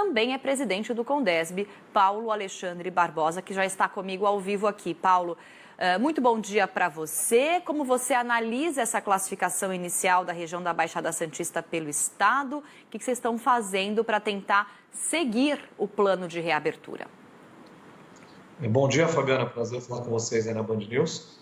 também é presidente do Condesb, Paulo Alexandre Barbosa, que já está comigo ao vivo aqui. Paulo, muito bom dia para você. Como você analisa essa classificação inicial da região da Baixada Santista pelo Estado? O que vocês estão fazendo para tentar seguir o plano de reabertura? Bom dia, Fabiana. Prazer falar com vocês aí na Band News.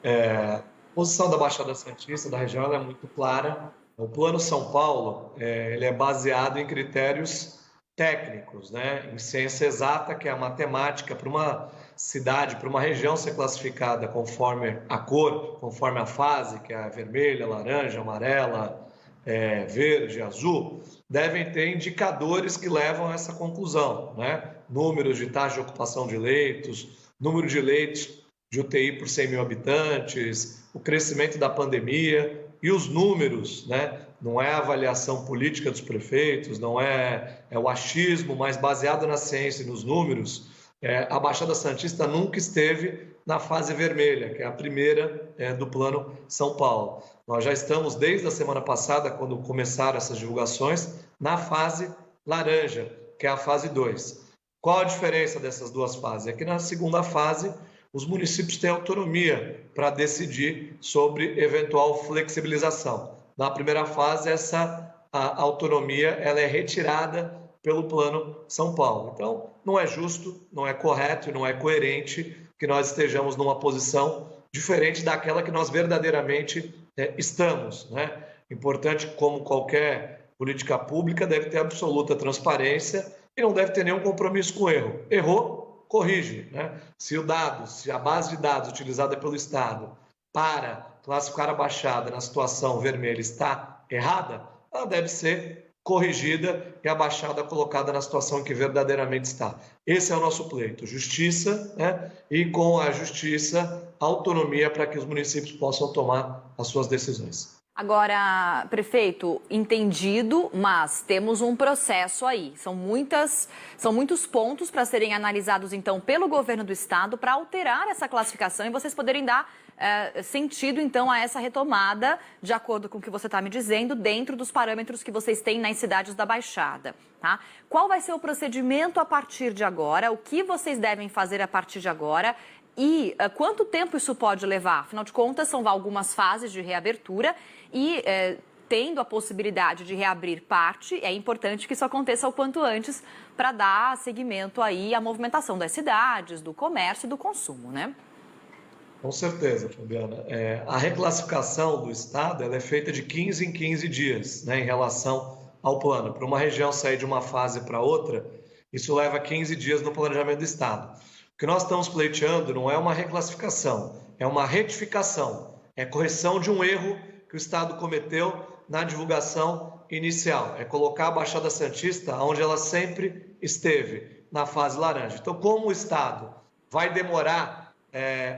A posição da Baixada Santista, da região, é muito clara. O Plano São Paulo ele é baseado em critérios técnicos, né? Em ciência exata, que é a matemática, para uma cidade, para uma região ser classificada conforme a cor, conforme a fase, que é vermelha, laranja, amarela, verde, azul, devem ter indicadores que levam a essa conclusão, né? Números de taxa de ocupação de leitos, número de leitos de UTI por 100 mil habitantes, o crescimento da pandemia e os números, né? Não é a avaliação política dos prefeitos, não é o achismo, mas baseado na ciência e nos números. A Baixada Santista nunca esteve na fase vermelha, que é a primeira do Plano São Paulo. Nós já estamos, desde a semana passada, quando começaram essas divulgações, na fase laranja, que é a fase 2. Qual a diferença dessas duas fases? É que na segunda fase, os municípios têm autonomia para decidir sobre eventual flexibilização. Na primeira fase, a autonomia ela é retirada pelo Plano São Paulo. Então, não é justo, não é correto e não é coerente que nós estejamos numa posição diferente daquela que nós verdadeiramente estamos, né? Importante, como qualquer política pública, deve ter absoluta transparência e não deve ter nenhum compromisso com o erro. Errou, corrige, né? Se a base de dados utilizada pelo Estado para classificar a Baixada na situação vermelha está errada, ela deve ser corrigida e a Baixada colocada na situação que verdadeiramente está. Esse é o nosso pleito, justiça, né? E com a justiça, autonomia para que os municípios possam tomar as suas decisões. Agora, prefeito, entendido, mas temos um processo aí. São muitos pontos para serem analisados, então, pelo governo do estado para alterar essa classificação e vocês poderem dar sentido, então, a essa retomada, de acordo com o que você está me dizendo, dentro dos parâmetros que vocês têm nas cidades da Baixada, tá? Qual vai ser o procedimento a partir de agora? O que vocês devem fazer a partir de agora? E quanto tempo isso pode levar? Afinal de contas, são algumas fases de reabertura e, tendo a possibilidade de reabrir parte, é importante que isso aconteça o quanto antes para dar seguimento aí à movimentação das cidades, do comércio e do consumo, né? Com certeza, Fabiana. A reclassificação do Estado ela é feita de 15 em 15 dias, né, em relação ao plano. Para uma região sair de uma fase para outra, isso leva 15 dias no planejamento do Estado. O que nós estamos pleiteando não é uma reclassificação, é uma retificação, é correção de um erro que o Estado cometeu na divulgação inicial, é colocar a Baixada Santista onde ela sempre esteve, na fase laranja. Então, como o Estado vai demorar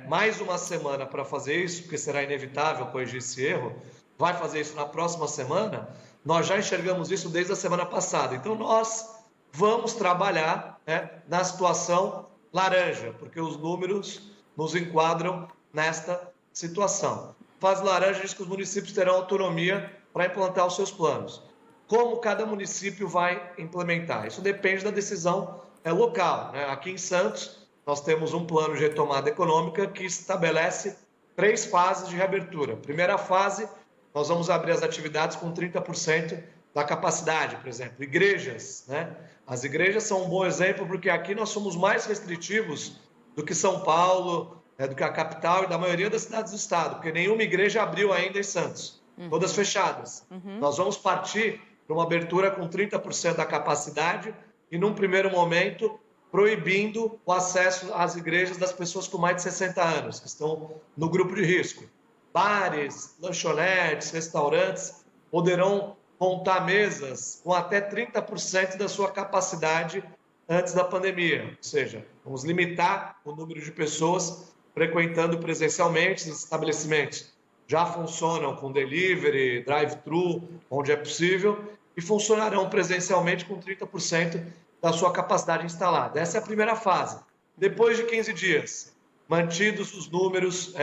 mais uma semana para fazer isso, porque será inevitável corrigir esse erro, vai fazer isso na próxima semana, nós já enxergamos isso desde a semana passada. Então, nós vamos trabalhar, né, na situação laranja, porque os números nos enquadram nesta situação. Fase laranja diz que os municípios terão autonomia para implantar os seus planos. Como cada município vai implementar? Isso depende da decisão local, né? Aqui em Santos, nós temos um plano de retomada econômica que estabelece 3 fases de reabertura. Primeira fase, nós vamos abrir as atividades com 30% da capacidade, por exemplo. Igrejas, né? As igrejas são um bom exemplo porque aqui nós somos mais restritivos do que São Paulo, do que a capital e da maioria das cidades do estado, porque nenhuma igreja abriu ainda em Santos, todas fechadas. Nós vamos partir para uma abertura com 30% da capacidade e, num primeiro momento, proibindo o acesso às igrejas das pessoas com mais de 60 anos, que estão no grupo de risco. Bares, lanchonetes, restaurantes poderão montar mesas com até 30% da sua capacidade antes da pandemia. Ou seja, vamos limitar o número de pessoas frequentando presencialmente os estabelecimentos. Já funcionam com delivery, drive-thru, onde é possível, e funcionarão presencialmente com 30% da sua capacidade instalada. Essa é a primeira fase. Depois de 15 dias, mantidos os números,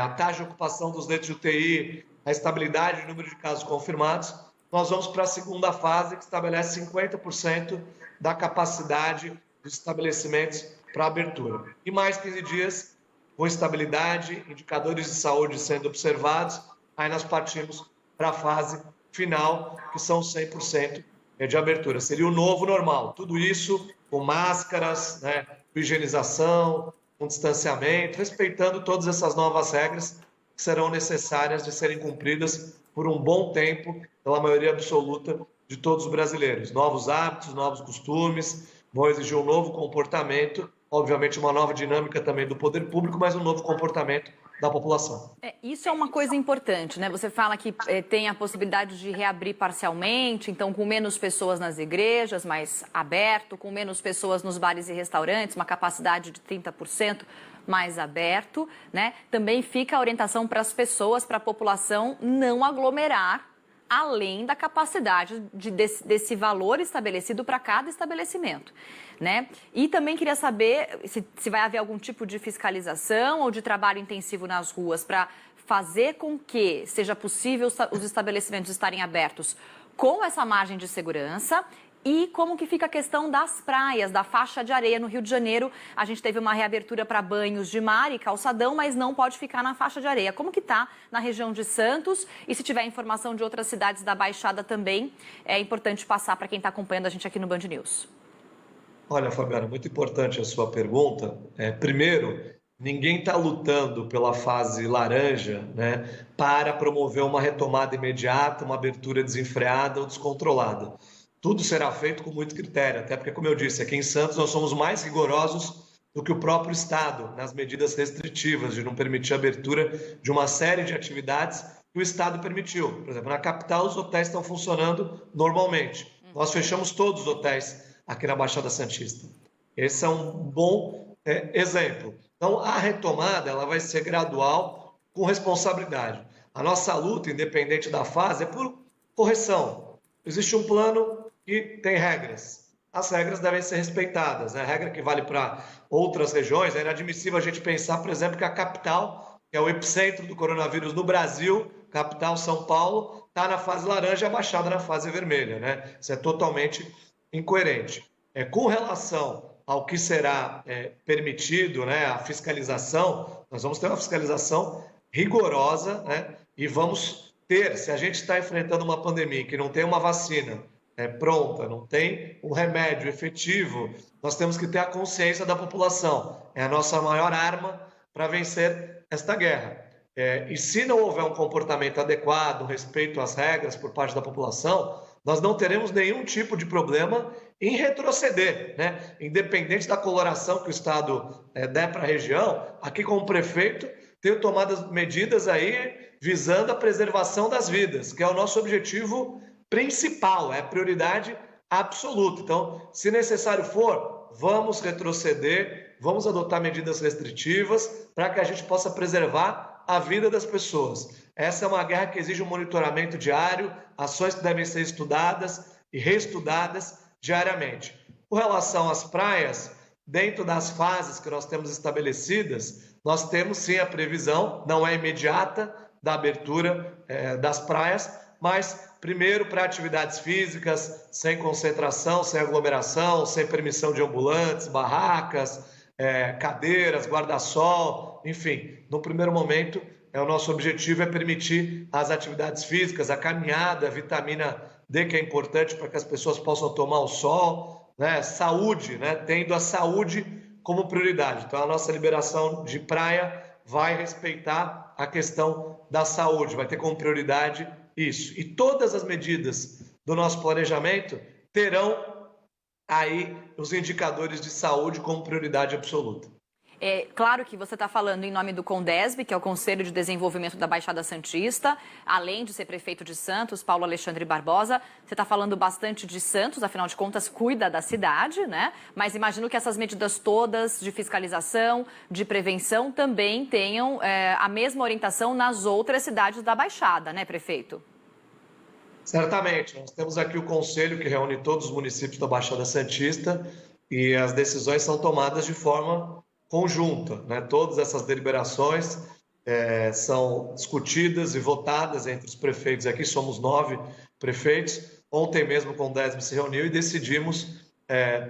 a taxa de ocupação dos leitos de UTI, a estabilidade do número de casos confirmados, nós vamos para a segunda fase, que estabelece 50% da capacidade dos estabelecimentos para abertura. E mais 15 dias, com estabilidade, indicadores de saúde sendo observados, aí nós partimos para a fase final, que são 100% de abertura. Seria o novo normal. Tudo isso com máscaras, né, com higienização, com distanciamento, respeitando todas essas novas regras que serão necessárias de serem cumpridas por um bom tempo pela maioria absoluta de todos os brasileiros. Novos hábitos, novos costumes, vão exigir um novo comportamento, obviamente uma nova dinâmica também do poder público, mas um novo comportamento da população. Isso é uma coisa importante, né? Você fala que tem a possibilidade de reabrir parcialmente, então com menos pessoas nas igrejas, mais aberto, com menos pessoas nos bares e restaurantes, uma capacidade de 30% mais aberto, né? Também fica a orientação para as pessoas, para a população não aglomerar, além da capacidade desse valor estabelecido para cada estabelecimento, né? E também queria saber se vai haver algum tipo de fiscalização ou de trabalho intensivo nas ruas para fazer com que seja possível os estabelecimentos estarem abertos com essa margem de segurança. E como que fica a questão das praias, da faixa de areia no Rio de Janeiro? A gente teve uma reabertura para banhos de mar e calçadão, mas não pode ficar na faixa de areia. Como que está na região de Santos? E se tiver informação de outras cidades da Baixada também, é importante passar para quem está acompanhando a gente aqui no Band News. Olha, Fabiana, muito importante a sua pergunta. Primeiro, ninguém está lutando pela fase laranja, né, para promover uma retomada imediata, uma abertura desenfreada ou descontrolada. Tudo será feito com muito critério, até porque, como eu disse, aqui em Santos nós somos mais rigorosos do que o próprio Estado nas medidas restritivas de não permitir a abertura de uma série de atividades que o Estado permitiu. Por exemplo, na capital os hotéis estão funcionando normalmente. Nós fechamos todos os hotéis aqui na Baixada Santista. Esse é um bom exemplo. Então, a retomada ela vai ser gradual, com responsabilidade. A nossa luta, independente da fase, é por correção. Existe um plano que tem regras. As regras devem ser respeitadas. A regra que vale para outras regiões, é inadmissível a gente pensar, por exemplo, que a capital, que é o epicentro do coronavírus no Brasil, capital São Paulo, está na fase laranja e a Baixada na fase vermelha, né? Isso é totalmente incoerente. Com relação ao que será permitido, né, a fiscalização, nós vamos ter uma fiscalização rigorosa, né, e vamos ter, se a gente está enfrentando uma pandemia que não tem uma vacina pronta, não tem um remédio efetivo, nós temos que ter a consciência da população. É a nossa maior arma para vencer esta guerra. E se não houver um comportamento adequado, um respeito às regras por parte da população, nós não teremos nenhum tipo de problema em retroceder, né? Independente da coloração que o Estado der para a região, aqui como prefeito, tenho tomado medidas aí visando a preservação das vidas, que é o nosso objetivo principal, é a prioridade absoluta. Então, se necessário for, vamos retroceder, vamos adotar medidas restritivas para que a gente possa preservar a vida das pessoas. Essa é uma guerra que exige um monitoramento diário, ações que devem ser estudadas e reestudadas diariamente. Com relação às praias, dentro das fases que nós temos estabelecidas, nós temos sim a previsão, não é imediata, da abertura das praias, mas primeiro para atividades físicas, sem concentração, sem aglomeração, sem permissão de ambulantes, barracas, cadeiras, guarda-sol, enfim, no primeiro momento, o nosso objetivo é permitir as atividades físicas, a caminhada, a vitamina D, que é importante para que as pessoas possam tomar o sol, né? Saúde, né? Tendo a saúde como prioridade. Então, a nossa liberação de praia vai respeitar a questão da saúde, vai ter como prioridade isso. E todas as medidas do nosso planejamento terão aí os indicadores de saúde como prioridade absoluta. É claro que você está falando em nome do CONDESB, que é o Conselho de Desenvolvimento da Baixada Santista, além de ser prefeito de Santos, Paulo Alexandre Barbosa. Você está falando bastante de Santos, afinal de contas, cuida da cidade, né? Mas imagino que essas medidas todas de fiscalização, de prevenção, também tenham a mesma orientação nas outras cidades da Baixada, né, prefeito? Certamente. Nós temos aqui o Conselho que reúne todos os municípios da Baixada Santista e as decisões são tomadas de forma conjunta, né? Todas essas deliberações são discutidas e votadas entre os prefeitos. Aqui somos 9 prefeitos. Ontem mesmo com o DESB se reuniu e decidimos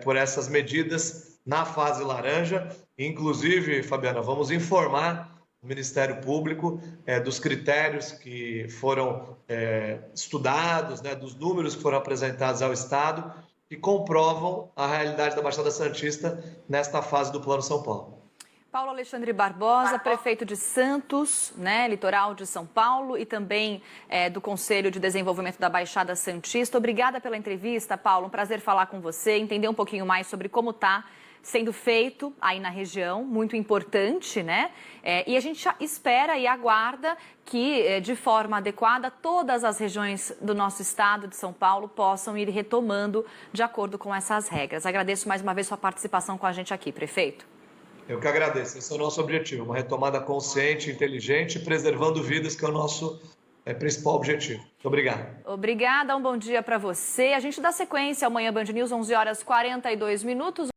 por essas medidas na fase laranja. Inclusive, Fabiana, vamos informar o Ministério Público dos critérios que foram estudados, né, dos números que foram apresentados ao Estado e comprovam a realidade da Baixada Santista nesta fase do Plano São Paulo. Paulo Alexandre Barbosa, prefeito de Santos, né, litoral de São Paulo, e também do Conselho de Desenvolvimento da Baixada Santista. Obrigada pela entrevista, Paulo. Um prazer falar com você, entender um pouquinho mais sobre como está sendo feito aí na região, muito importante, né? E a gente espera e aguarda que, de forma adequada, todas as regiões do nosso estado de São Paulo possam ir retomando de acordo com essas regras. Agradeço mais uma vez sua participação com a gente aqui, prefeito. Eu que agradeço. Esse é o nosso objetivo, uma retomada consciente, inteligente, preservando vidas, que é o nosso principal objetivo. Muito obrigado. Obrigada, um bom dia para você. A gente dá sequência amanhã, Band News, 11h42.